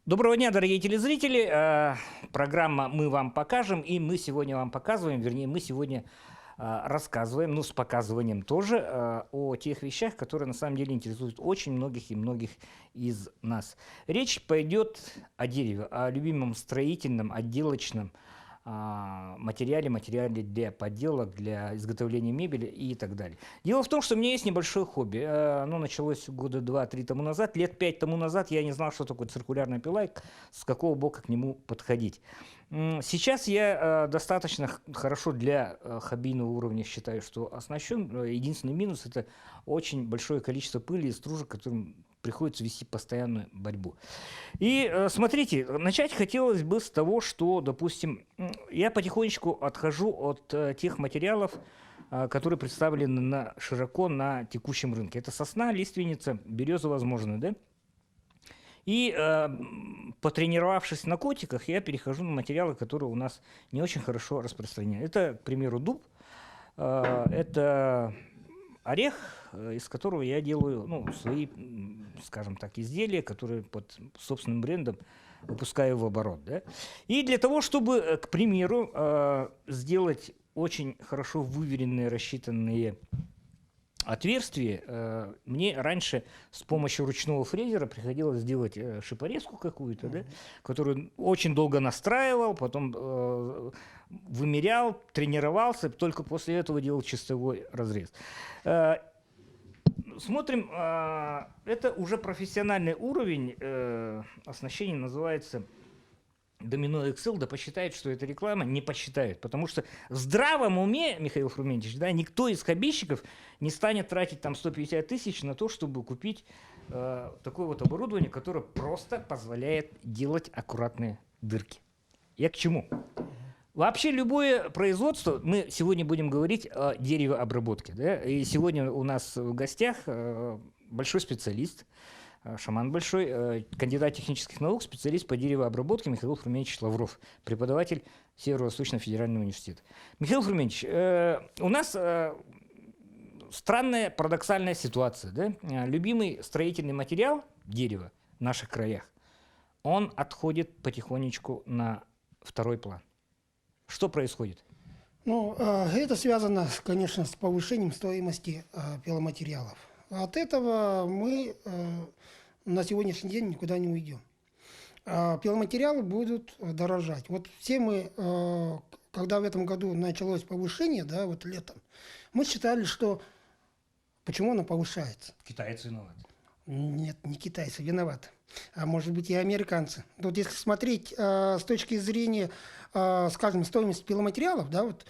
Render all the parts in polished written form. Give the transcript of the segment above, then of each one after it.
Доброго дня, дорогие телезрители. Программа «Мы вам покажем», и мы сегодня вам показываем, вернее, мы сегодня рассказываем, ну, с показыванием тоже, о тех вещах, которые на самом деле интересуют очень многих и многих из нас. Речь пойдет о дереве, о любимом строительном, отделочном материале для подделок, для изготовления мебели и так далее. Дело в том, что у меня есть небольшое хобби. Оно началось года 2-3 тому назад. Лет 5 тому назад я не знал, что такое циркулярная пила и с какого бока к нему подходить. Сейчас я достаточно хорошо для хоббийного уровня считаю, что оснащен. Единственный минус – это очень большое количество пыли и стружек, которым приходится вести постоянную борьбу. И смотрите, начать хотелось бы с того, что, допустим, я потихонечку отхожу от тех материалов, которые представлены широко на текущем рынке. Это сосна, лиственница, береза, возможно, да? И потренировавшись на котиках, я перехожу на материалы, которые у нас не очень хорошо распространены. Это, к примеру, дуб, это орех, из которого я делаю свои, скажем так, изделия, которые под собственным брендом выпускаю в оборот. Да? И для того, чтобы, к примеру, сделать очень хорошо выверенные, рассчитанные отверстие, мне раньше с помощью ручного фрезера приходилось сделать шипорезку какую-то, да, которую очень долго настраивал, потом вымерял, тренировался, только после этого делал чистовой разрез. Смотрим, это уже профессиональный уровень оснащения, называется Домино Excel, да посчитает, что это реклама, не посчитает. Потому что в здравом уме, Михаил Хрументьевич, да, никто из хоббийщиков не станет тратить там 150 тысяч на то, чтобы купить такое вот оборудование, которое просто позволяет делать аккуратные дырки. Я к чему? Вообще любое производство, мы сегодня будем говорить о деревообработке. Да? И сегодня у нас в гостях большой специалист, шаман большой, кандидат технических наук, специалист по деревообработке Михаил Хрументьевич Лавров, преподаватель Северо-Восточного федерального университета. Михаил Хрументьевич, у нас странная парадоксальная ситуация. Да? Любимый строительный материал дерева в наших краях, он отходит потихонечку на второй план. Что происходит? Ну, это связано, конечно, с повышением стоимости пиломатериалов. От этого мы на сегодняшний день никуда не уйдем. Пиломатериалы будут дорожать. Вот все мы, когда в этом году началось повышение, да, вот летом, мы считали, что почему оно повышается? Китайцы виноваты. Нет, не китайцы виноваты, а может быть и американцы. Вот если смотреть с точки зрения, скажем, стоимости пиломатериалов, да, вот,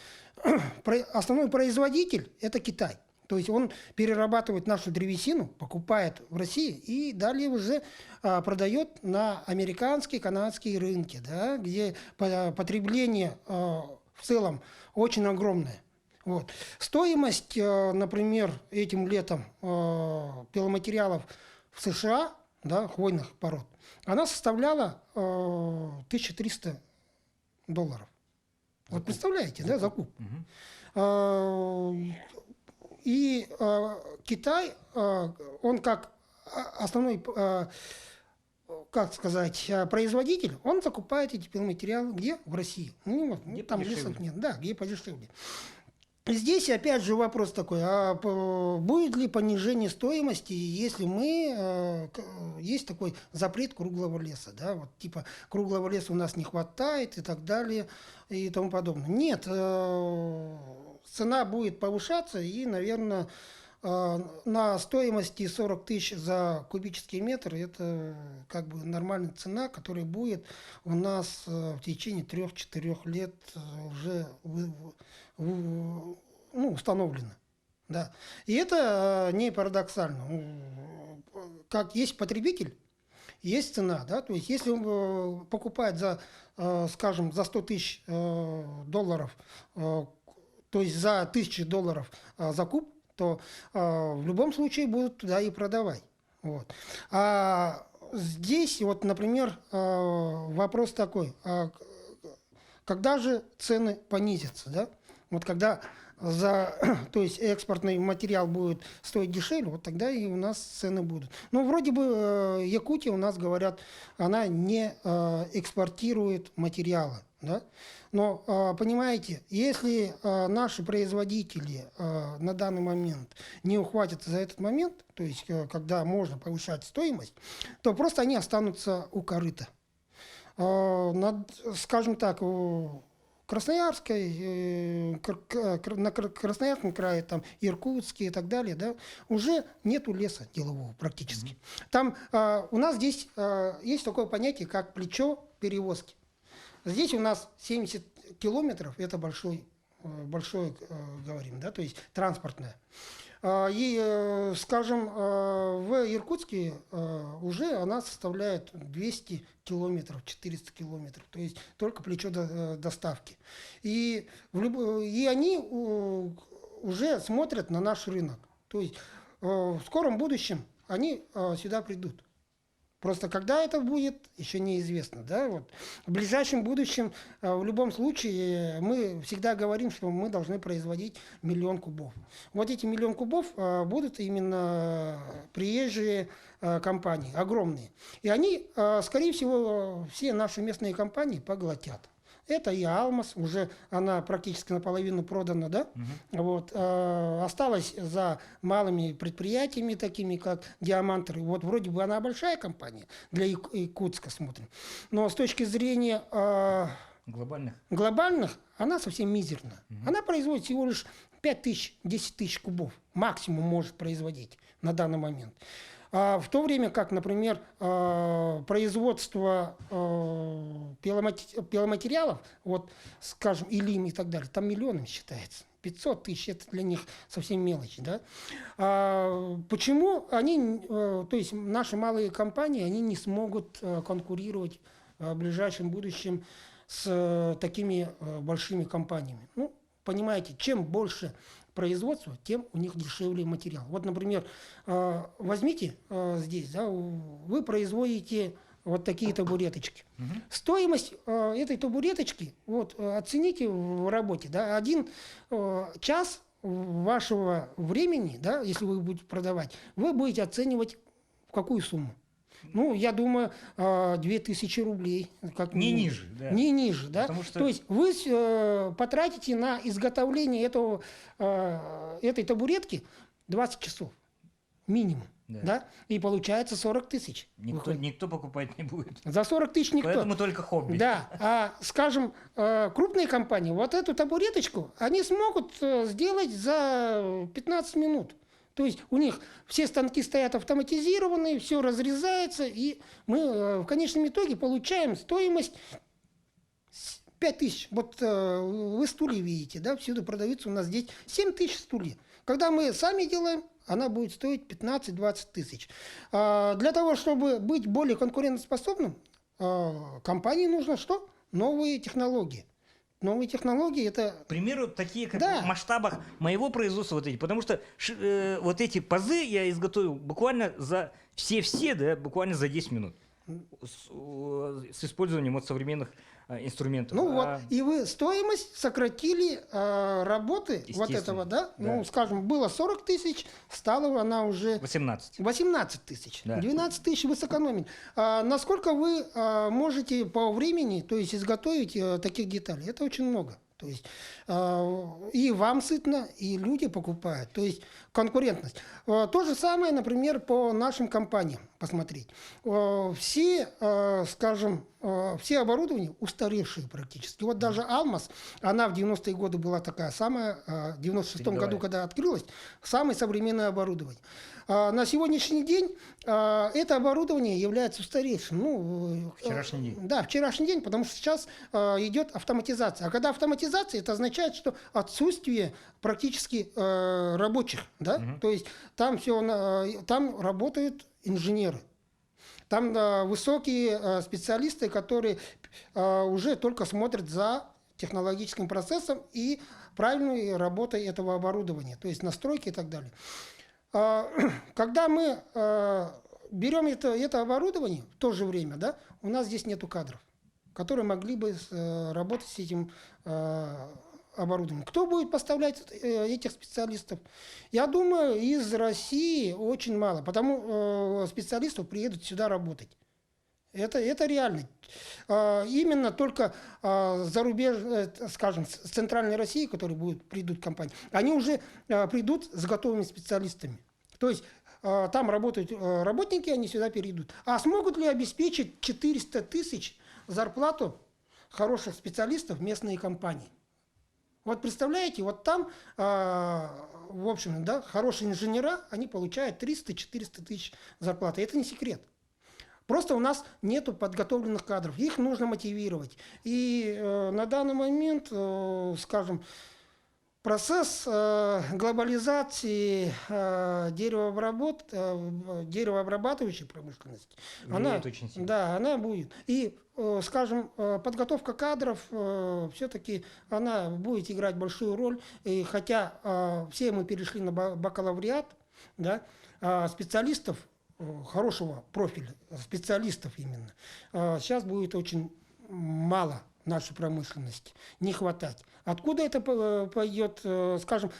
основной производитель – это Китай. То есть он перерабатывает нашу древесину, покупает в России и далее уже продает на американские, канадские рынки, да, где потребление в целом очень огромное. Вот. Стоимость, например, этим летом пиломатериалов в США, да, хвойных пород, она составляла $1300. Вот представляете, да, закуп. И Китай, он как основной, как сказать, производитель, он закупает эти пиломатериалы где? В России. Ну, где там лесов нет, да, где подешевле. Здесь опять же вопрос такой, а будет ли понижение стоимости, если есть такой запрет круглого леса, да, вот типа круглого леса у нас не хватает и так далее и тому подобное. Нет, цена будет повышаться и, наверное, на стоимости 40 тысяч за кубический метр это как бы нормальная цена, которая будет у нас в течение 3-4 лет уже установлено. Да. И это не парадоксально. Как есть потребитель, есть цена. Да? То есть если он покупает за, скажем, за 100 тысяч долларов, то есть за $1000 закуп, то в любом случае будут туда и продавать. Вот. А здесь, вот, например, вопрос такой, когда же цены понизятся, да? Вот когда то есть экспортный материал будет стоить дешевле, вот тогда и у нас цены будут. Ну, вроде бы Якутия у нас, говорят, она не экспортирует материалы, да? Но, понимаете, если наши производители на данный момент не ухватятся за этот момент, то есть когда можно повышать стоимость, то просто они останутся у корыта. Скажем так, Красноярской, на Красноярском крае, там, Иркутске и так далее, да, уже нету леса делового практически. Там у нас здесь есть такое понятие, как плечо перевозки. Здесь у нас 70 километров, это большое, говорим, да, то есть транспортное. И, скажем, в Иркутске уже она составляет 200 километров, 400 километров, то есть только плечо доставки. И они уже смотрят на наш рынок. То есть в скором будущем они сюда придут. Просто когда это будет, еще неизвестно. Да? Вот. В ближайшем будущем, в любом случае, мы всегда говорим, что мы должны производить 1 000 000 кубов. Вот эти 1 000 000 кубов будут именно приезжие компании, огромные. И они, скорее всего, все наши местные компании поглотят. Это и Алмаз, уже она практически наполовину продана, да? Вот, осталась за малыми предприятиями, такими как Диамантер. Вот вроде бы она большая компания, для Якутска смотрим. Но с точки зрения глобальных она совсем мизерна. Она производит всего лишь 5 тысяч, 10 тысяч кубов. Максимум может производить на данный момент. В то время как, например, производство пиломатериалов, вот, скажем, Илим и так далее, там миллионами считается. 500 тысяч – это для них совсем мелочь. Да? Почему они, то есть наши малые компании, они не смогут конкурировать в ближайшем будущем с такими большими компаниями? Ну, понимаете, чем больше производства, тем у них дешевле материал. Вот, например, возьмите здесь, да, вы производите вот такие табуреточки. Стоимость этой табуреточки, вот, оцените в работе, да, 1 час вашего времени, да, если вы будете продавать, вы будете оценивать в какую сумму? Ну, я думаю, 2000 рублей. Как не ниже, да. Не ниже, да. Что... То есть вы потратите на изготовление этой табуретки 20 часов минимум. Да. Да? И получается 40 тысяч. Никто покупать не будет. За 40 тысяч никто. Поэтому только хобби. Да. Скажем, крупные компании, вот эту табуреточку, они смогут сделать за 15 минут. То есть у них все станки стоят автоматизированные, все разрезается, и мы в конечном итоге получаем стоимость 5 тысяч. Вот вы стулья видите, да, всюду продаются у нас здесь 7 тысяч стульев. Когда мы сами делаем, она будет стоить 15-20 тысяч. Для того, чтобы быть более конкурентоспособным, компании нужно что? Новые технологии. Новые технологии это... К примеру, такие, как в масштабах моего производства вот эти. Потому что вот эти пазы я изготовил буквально за все, да, буквально за 10 минут. С использованием вот современных инструментов. Ну вот, и вы стоимость сократили работы вот этого, да? Ну, скажем, было 40 тысяч, стала она уже... 18 тысяч. Да. 12 тысяч вы сэкономили. Насколько вы можете по времени, то есть изготовить таких деталей? Это очень много. То есть и вам сытно, и люди покупают. То есть конкурентность. То же самое, например, по нашим компаниям посмотреть. Все, скажем, все оборудования устаревшие практически. Вот даже Алмаз, она в 90-е годы была такая самая, в 96-м году, когда открылась, самое современное оборудование. На сегодняшний день это оборудование является устаревшим. Ну, вчерашний день. Да, вчерашний день, потому что сейчас идет автоматизация. А когда автоматизация, это означает, что отсутствие практически рабочих. Да? То есть там работают инженеры. Там высокие специалисты, которые уже только смотрят за технологическим процессом и правильной работой этого оборудования, то есть настройки и так далее. Когда мы берем это оборудование, в то же время, да, у нас здесь нету кадров, которые могли бы работать с этим оборудование. Кто будет поставлять этих специалистов? Я думаю, из России очень мало, потому специалистов приедут сюда работать. Это реально. Именно только за рубеж, скажем, с центральной России, которые придут компании, они уже придут с готовыми специалистами. То есть там работают работники, они сюда перейдут. А смогут ли обеспечить 400 тысяч зарплату хороших специалистов местные компании? Вот представляете, вот там, в общем, да, хорошие инженера, они получают 300-400 тысяч зарплаты. Это не секрет. Просто у нас нет подготовленных кадров, их нужно мотивировать. И на данный момент, процесс глобализации деревообрабатывающей промышленности, Влияет очень сильно. Да, она будет. И, подготовка кадров все-таки она будет играть большую роль. И хотя все мы перешли на бакалавриат, да, специалистов хорошего профиля, специалистов именно, сейчас будет очень мало в нашей промышленности, не хватать. Откуда это пойдет, скажем,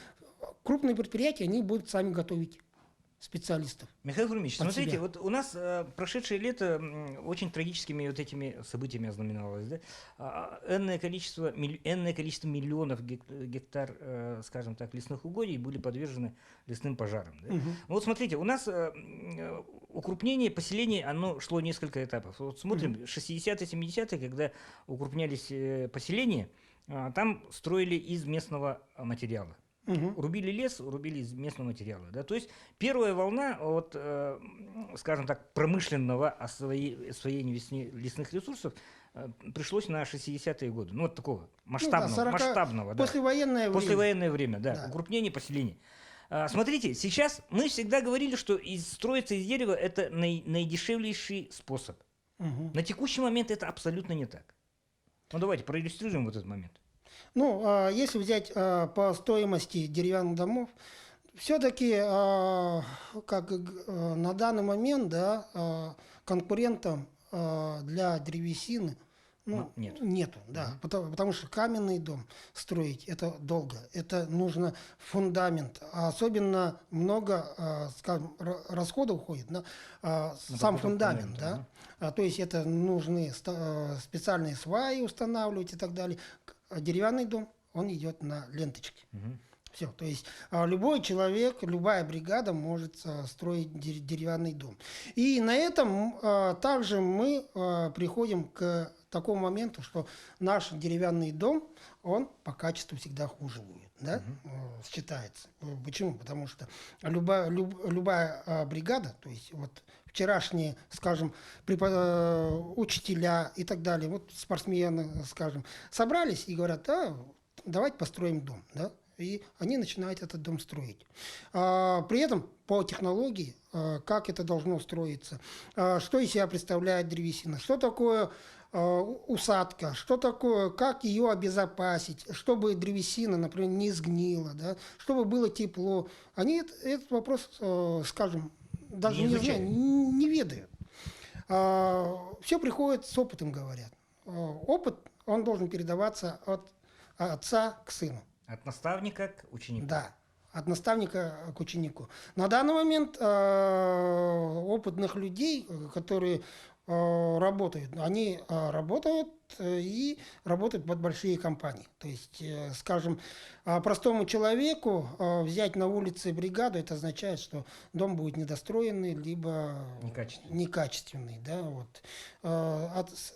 крупные предприятия, они будут сами готовить специалистов. Михаил Фрумич, под смотрите, себя. вот у нас прошедшее лето очень трагическими вот этими событиями ознаменовалось. Да? Энное количество миллионов гектар, скажем так, лесных угодий были подвержены лесным пожарам. Да? Мгм. Вот смотрите, у нас укрупнение поселений, оно шло несколько этапов. Вот смотрим, 60-е, 70-е, когда укрупнялись поселения, там строили из местного материала. Мгм. Рубили лес, рубили из местного материала. Да? То есть первая волна, вот, скажем так, промышленного освоения лесных ресурсов пришлось на 60-е годы. Ну, вот такого масштабного. Да. Послевоенное время. Послевоенное время, да. Да. Укрупнение поселений. Смотрите, сейчас мы всегда говорили, что строиться из дерева – это наидешевлейший способ. Мгм. На текущий момент это абсолютно не так. Ну, давайте проиллюстрируем вот этот момент. Ну, если взять по стоимости деревянных домов, все-таки на данный момент, да, конкурентом для древесины нету, да, потому что каменный дом строить это долго, это нужно фундамент, а особенно много, скажем, расходов уходит на сам фундамент, да. То есть это нужны специальные сваи устанавливать и так далее. А деревянный дом, он идет на ленточке. Все, то есть любой человек, любая бригада может строить деревянный дом. И на этом также мы приходим к такому моменту, что наш деревянный дом, он по качеству всегда хуже будет, да? Считается. Почему? Потому что любая бригада, то есть вот вчерашние, скажем, учителя и так далее, вот спортсмены, скажем, собрались и говорят, давайте построим дом, да? И они начинают этот дом строить. При этом по технологии, как это должно строиться, что из себя представляет древесина, что такое усадка, что такое, как ее обезопасить, чтобы древесина, например, не сгнила, да, чтобы было тепло. Они этот вопрос, скажем, даже не знают, не ведают. Все приходит с опытом, говорят. Опыт, он должен передаваться от отца к сыну. От наставника к ученику. Да, от наставника к ученику. На данный момент опытных людей, которые работают, они работают и работают под большие компании. То есть, скажем, простому человеку взять на улице бригаду, это означает, что дом будет недостроенный, либо некачественный. Да, вот.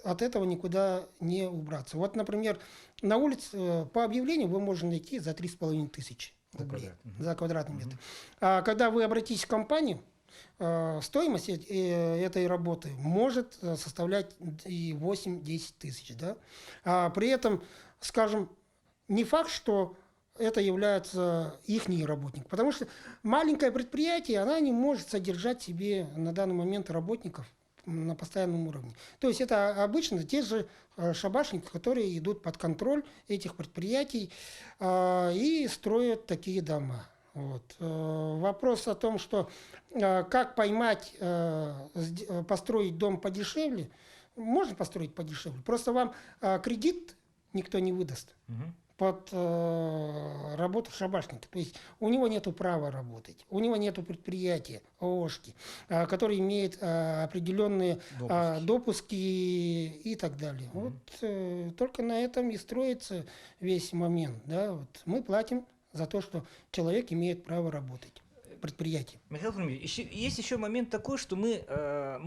От этого никуда не убраться. Вот, например, на улице по объявлению вы можете найти за 3500 рублей за квадратный метр. А когда вы обратитесь в компанию, стоимость этой работы может составлять и 8-10 тысяч. Да? При этом, скажем, не факт, что это является их работник. Потому что маленькое предприятие, она не может содержать себе на данный момент работников на постоянном уровне. То есть это обычно те же шабашники, которые идут под контроль этих предприятий и строят такие дома. Вот. Вопрос о том, что как поймать, построить дом подешевле, можно построить подешевле. Просто вам кредит никто не выдаст под работу шабашника. То есть у него нет права работать, у него нет предприятия, ООшки, который имеет определенные допуски и так далее. Вот только на этом и строится весь момент. Да? Вот мы платим за то, что человек имеет право работать. Предприятий. Михаил Фрумович, есть еще момент такой, что мы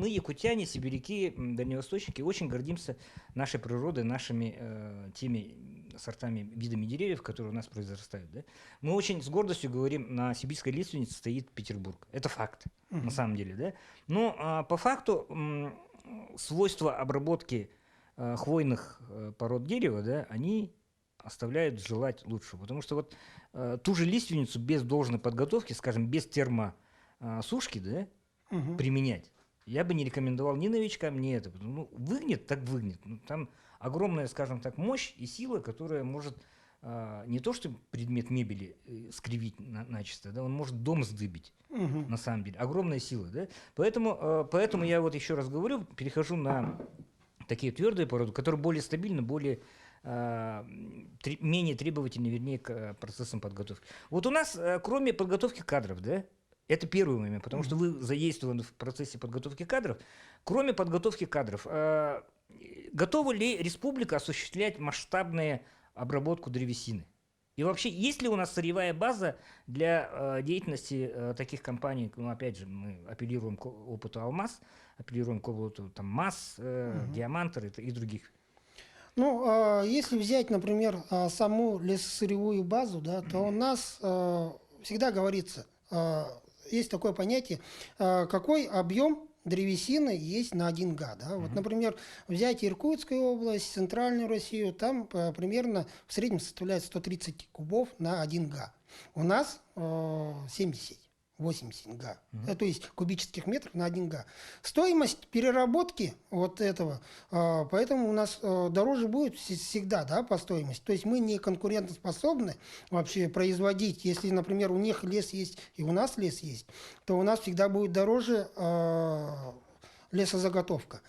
якутяне, сибиряки, дальневосточники, очень гордимся нашей природой, нашими теми сортами, видами деревьев, которые у нас произрастают. Да? Мы очень с гордостью говорим, на сибирской лиственнице стоит Петербург. Это факт, на самом деле. Да? Но по факту свойства обработки хвойных пород дерева, да, они оставляют желать лучшего. Потому что вот ту же лиственницу без должной подготовки, скажем, без термосушки, да, применять, я бы не рекомендовал ни новичкам, ни это. Ну, выгнет, так выгнет. Ну, там огромная, скажем так, мощь и сила, которая может не то что предмет мебели скривить начисто, да, он может дом сдыбить, на самом деле. Огромная сила. Да? Поэтому я вот еще раз говорю, перехожу на такие твердые породы, которые более стабильны, более менее требовательны, вернее, к процессам подготовки. Вот у нас, кроме подготовки кадров, да, это первый момент, потому что вы задействованы в процессе подготовки кадров. Кроме подготовки кадров, готова ли республика осуществлять масштабную обработку древесины? И вообще, есть ли у нас сырьевая база для деятельности таких компаний? Ну, опять же, мы апеллируем к опыту «Алмаз», апеллируем к опыту там, МАЗ, «Диамантер» и других. Ну, если взять, например, саму лесосырьевую базу, да, то у нас всегда говорится, есть такое понятие, какой объем древесины есть на 1 га. Да? Вот, например, взять Иркутскую область, Центральную Россию, там примерно в среднем составляет 130 кубов на 1 га. У нас 70. 80 га, то есть кубических метров на 1 га. Стоимость переработки вот этого, поэтому у нас дороже будет всегда, да, по стоимости. То есть мы не конкурентоспособны вообще производить. Если, например, у них лес есть и у нас лес есть, то у нас всегда будет дороже лесозаготовка.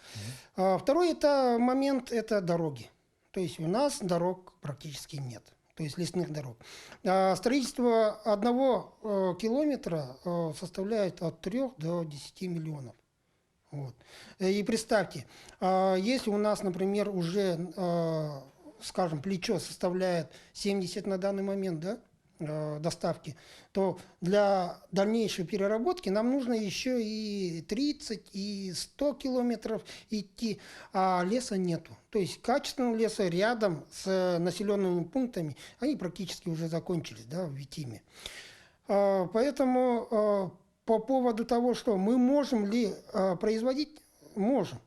Второй момент – это дороги. То есть у нас дорог практически нет. То есть лесных дорог. Строительство 1 километра составляет от 3 до 10 миллионов. Вот. И представьте, если у нас, например, уже, скажем, плечо составляет 70 на данный момент, да, доставки, то для дальнейшей переработки нам нужно еще и 30, и 100 километров идти, а леса нету. То есть качественного леса рядом с населенными пунктами, они практически уже закончились, да, в Витиме. Поэтому по поводу того, что мы можем ли производить, можем.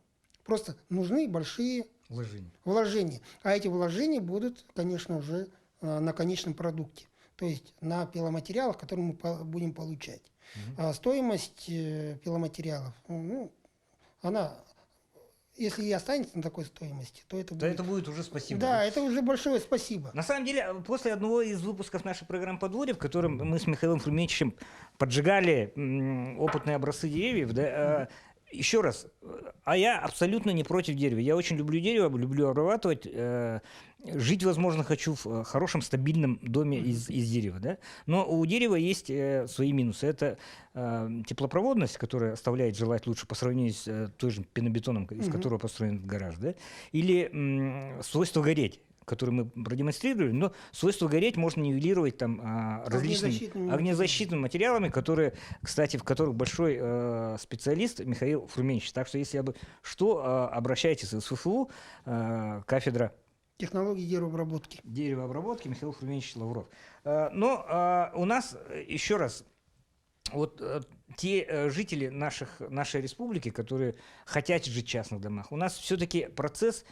Просто нужны большие вложения. А эти вложения будут, конечно, уже на конечном продукте. То есть на пиломатериалах, которые мы будем получать. Стоимость пиломатериалов, ну, она, если и останется на такой стоимости, то это будет уже спасибо. Да, это уже большое спасибо. На самом деле, после одного из выпусков нашей программы «Подворье», в котором мы с Михаилом Фрумевичем поджигали опытные образцы деревьев, да, еще раз, я абсолютно не против дерева. Я очень люблю дерево, люблю обрабатывать. Жить, возможно, хочу в хорошем, стабильном доме из дерева. Да? Но у дерева есть свои минусы. Это теплопроводность, которая оставляет желать лучше по сравнению с той же пенобетоном, из которого построен гараж. Да? Или свойство гореть, которые мы продемонстрировали, но свойство гореть можно нивелировать там различными огнезащитными материалами, которые, кстати, в которых большой специалист Михаил Фрумевич. Так что, если обращайтесь в СФУ, кафедра технологии деревообработки. Деревообработки Михаил Фрумевич Лавров. Но у нас, еще раз, вот те жители нашей республики, которые хотят жить в частных домах, у нас все-таки процесс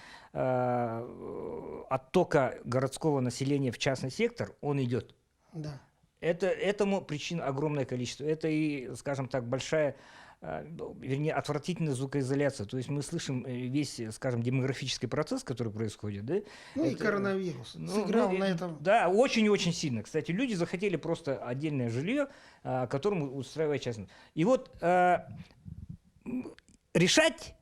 оттока городского населения в частный сектор, он идет. Да. Этому причин огромное количество. Это и, скажем так, большая, вернее, отвратительная звукоизоляция. То есть мы слышим весь, скажем, демографический процесс, который происходит. Да? Ну и коронавирус сыграл на этом. Да, очень-очень сильно. Кстати, люди захотели просто отдельное жилье, которому устраивать частное. И вот решать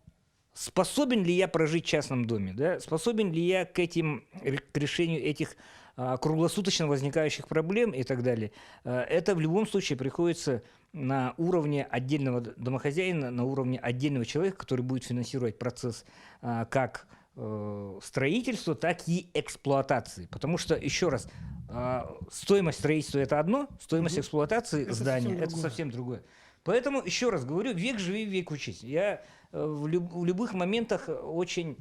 способен ли я прожить в частном доме, да? Способен ли я к решению этих круглосуточно возникающих проблем и так далее. Это в любом случае приходится на уровне отдельного домохозяина, на уровне отдельного человека, который будет финансировать процесс как строительства, так и эксплуатации. Потому что, еще раз, стоимость строительства – это одно, стоимость эксплуатации Это здания совсем – это другое. совсем другое. Поэтому, еще раз говорю, век живи, век учись. Я в любых моментах очень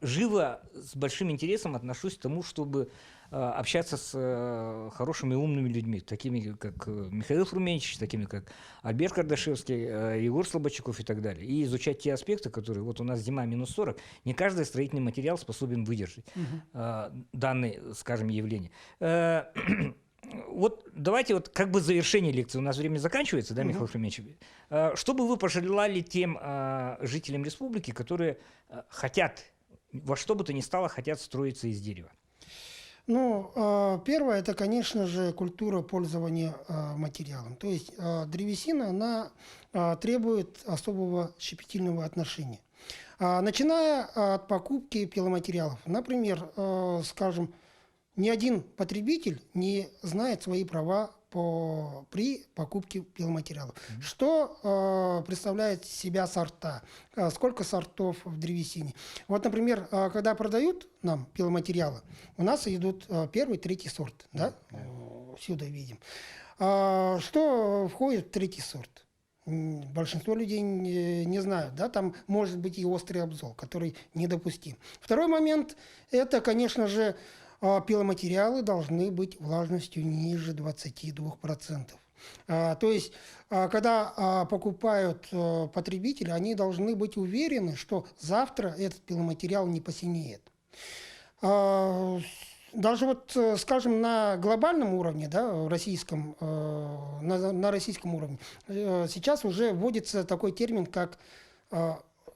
живо, с большим интересом отношусь к тому, чтобы общаться с хорошими и умными людьми, такими как Михаил Фруменчич, такими как Альберт Кардашевский, Егор Слободчуков и так далее. И изучать те аспекты, которые... Вот у нас зима минус 40, не каждый строительный материал способен выдержать данные, скажем, явления. Вот давайте вот как бы завершение лекции. У нас время заканчивается, да, Михаил Фруменчич? Что бы вы пожелали тем жителям республики, которые хотят, во что бы то ни стало, хотят строиться из дерева? Ну, первое, это, конечно же, культура пользования материалом. То есть древесина, она требует особого щепетильного отношения. Начиная от покупки пиломатериалов. Например, скажем, ни один потребитель не знает свои права при покупке пиломатериалов. Что представляет себя сорта? Сколько сортов в древесине? Вот, например, когда продают нам пиломатериалы, у нас идут первый, третий сорт. Да? Сюда видим. Что входит в третий сорт? Большинство людей не знают, да, там может быть и острый обзол, который недопустим. Второй момент, это, конечно же, пиломатериалы должны быть влажностью ниже 22%. То есть, когда покупают потребители, они должны быть уверены, что завтра этот пиломатериал не посинеет. Даже вот, скажем, на глобальном уровне, да, российском, на российском уровне, сейчас уже вводится такой термин, как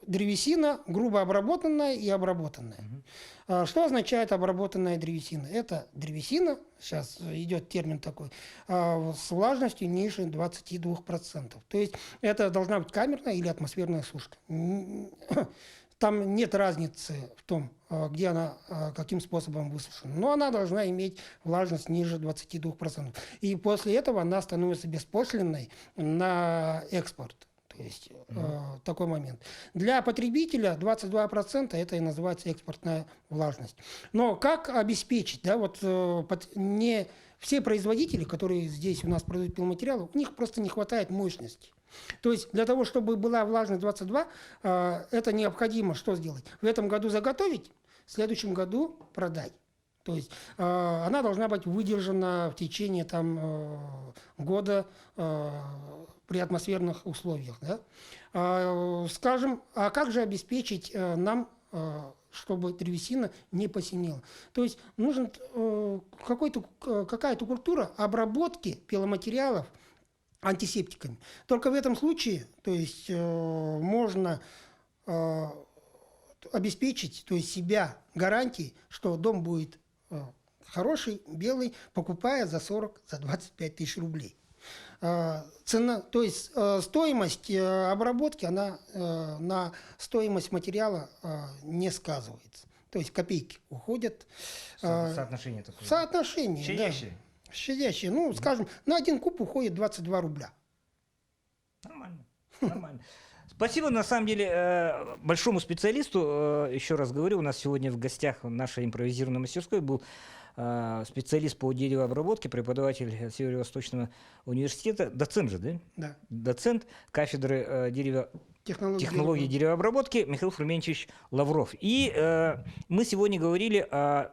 древесина грубо обработанная и обработанная. Что означает обработанная древесина? Это древесина, сейчас идет термин такой, с влажностью ниже 22%. То есть это должна быть камерная или атмосферная сушка. Там нет разницы в том, где она, каким способом высушена. Но она должна иметь влажность ниже 22%. И после этого она становится беспошлинной на экспорт. То есть такой момент. Для потребителя 22% это и называется экспортная влажность. Но как обеспечить, да, вот не все производители, которые здесь у нас продают пиломатериалы, у них просто не хватает мощности. То есть для того, чтобы была влажность 22, это необходимо что сделать? В этом году заготовить, в следующем году продать. То есть она должна быть выдержана в течение года при атмосферных условиях. Да? Скажем, а как же обеспечить нам, чтобы древесина не посинела? То есть нужна какая-то культура обработки пиломатериалов антисептиками. Только в этом случае, то есть можно обеспечить, то есть себя гарантией, что дом будет хороший, белый, покупая за 25 тысяч рублей. Цена, то есть стоимость обработки, она на стоимость материала не сказывается. То есть копейки уходят. Соотношение такое. Соотношение, Щадящее. да. Щадящее. Ну, скажем, на один куб уходит 22 рубля. Нормально. Нормально. Спасибо, на самом деле, большому специалисту. Еще раз говорю, у нас сегодня в гостях в нашей импровизированной мастерской был специалист по деревообработке, преподаватель Северо-Восточного университета, доцент же, да? Да. Доцент кафедры технологии Технологии деревообработки Михаил Фруменчич Лавров. И мы сегодня говорили о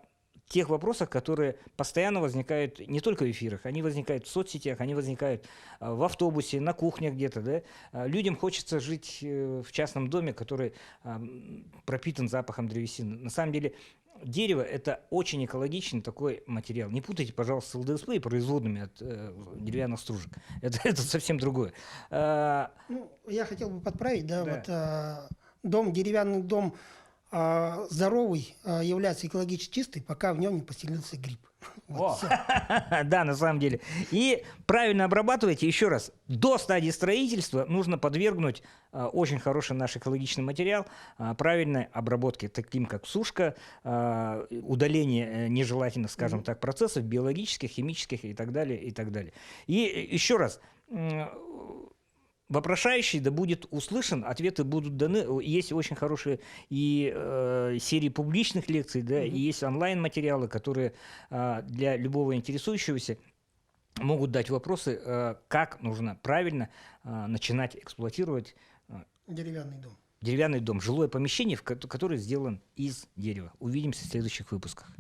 тех вопросах, которые постоянно возникают не только в эфирах, они возникают в соцсетях, они возникают в автобусе, на кухнях где-то. Да? Людям хочется жить в частном доме, который пропитан запахом древесины. На самом деле дерево – это очень экологичный такой материал. Не путайте, пожалуйста, с ЛДСП и производными от деревянных стружек. Это совсем другое. Ну, я хотел бы подправить, да. Вот, деревянный дом здоровый является экологически чистый, пока в нем не поселился гриб. Вот, О, всё. да, на самом деле. И правильно обрабатывайте, еще раз, до стадии строительства нужно подвергнуть очень хороший наш экологичный материал правильной обработке, таким как сушка, удаление нежелательных, скажем так, процессов биологических, химических и так далее, и так далее. И еще раз, вопрошающий да будет услышан, ответы будут даны. Есть очень хорошие и серии публичных лекций, да, и есть онлайн-материалы, которые для любого интересующегося могут дать вопросы, как нужно правильно начинать эксплуатировать Деревянный дом. деревянный дом, жилое помещение, которое сделано из дерева. Увидимся в следующих выпусках.